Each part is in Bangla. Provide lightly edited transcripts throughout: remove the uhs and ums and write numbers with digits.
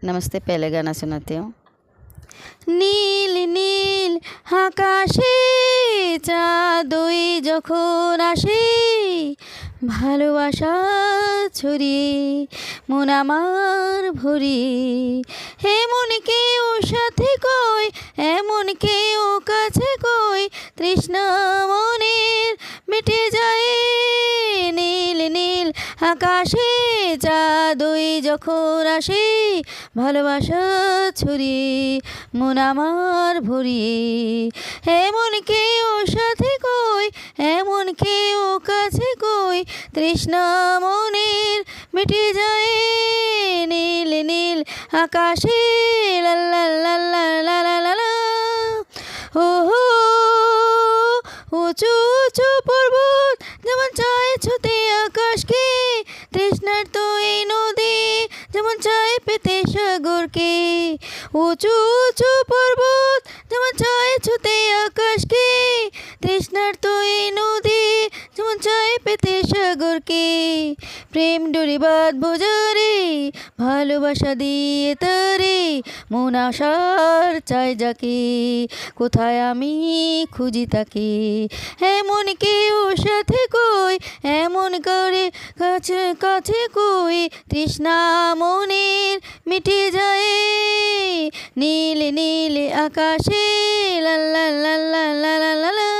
नमस्ते। पहले गाना सुनाती हूँ। নীল নীল আকাশে চাঁদই যখন আসে, ভালোবাসা ছড়িয়ে মন আমার ভরিয়ে, এমন কেউ সাথে কই, এমন কেউ কাছে কই, তৃষ্ণা মনের মিটে যায়। নীল নীল আকাশে চাঁদই যখন আসে, ভালোবাসা ছড়িয়ে মন আমার ভরিয়ে, এমন কেউ সাথে কই, এমন কেউ কাছে কই, তৃষ্ণা মনের মিটে যায়। নীল নীল আকাশে লা লা লা লা লা লা লা লা, ও হো উঁচু উঁচু পর্বত যেমন চায় ছুতে আকাশকে, তৃষ্ণার তো এই নদী যেমন চায় পেতে সাগরকে। উঁচু উঁচু পর্বত যেমন চায় ছুতে আকাশকে, তৃষ্ণার তো এই নদী যেমন চায় পেতে সাগরকে। প্রেম ডোরে বাঁধবো যারে, ভালোবাসা দিয়ে তারে, মন আশার চায় যাকে, কোথায় আমি খুঁজি তাকে। এমন কেউ সাথে কই, এমন করে কাছে কাছে কই, তৃষ্ণা মনের মিটে যায়। নীল নীল আকাশে লা লা লা লা লা লা লা লা,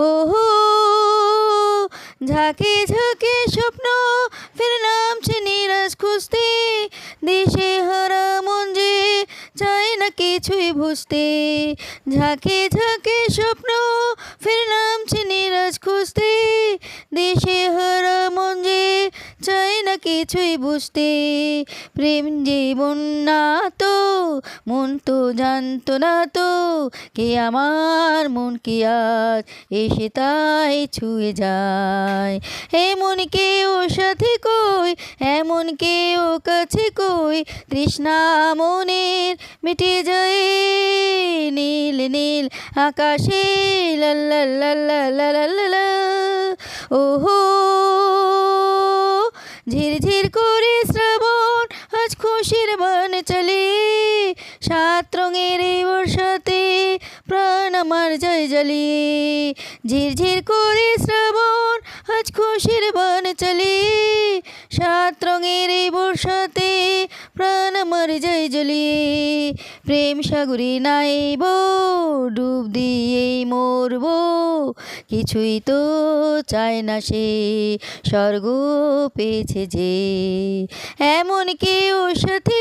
ও হো ঝাঁকে ঝাঁকে স্বপ্ন ফের নামছে নিরাশ খুঁজতে, দিশে হারা মন যে চায় না কিছুই বুঝতে। ঝাঁকে ঝাঁকে স্বপ্ন ফের নামছে নিরাশ খুঁজতে, দিশে হারা মন যে চায় না কিছুই বুঝতে। প্রেম জীবন না তো, মন তো জানতো না তো, কে আমার মন কি আজ এসে তাই ছুঁয়ে যায়। এমন কেউ সাথে কই, এমন কেউ কাছে কই, তৃষ্ণা মনের মিটে যায়। নীল নীল আকাশে লা লা লা লা লা লা লা লা, ও হো ঝিরঝির করে শ্রাবণ আজ খুশির বান চলে, সাত রঙের এই বর্ষাতে প্রাণ আমার যায় জ্বালিয়ে। ঝিরঝির করে শ্রাবণ আজ খুশির বান চলে, সাত রঙের এই বর্ষাতে প্রাণ আমার যায় জ্বালিয়ে। প্রেম সাগরে নাইব ডুব দিয়েই মরব, কিছুই তো চায় না সে স্বর্গ পেয়েছে যে, এমন কেউ সাথে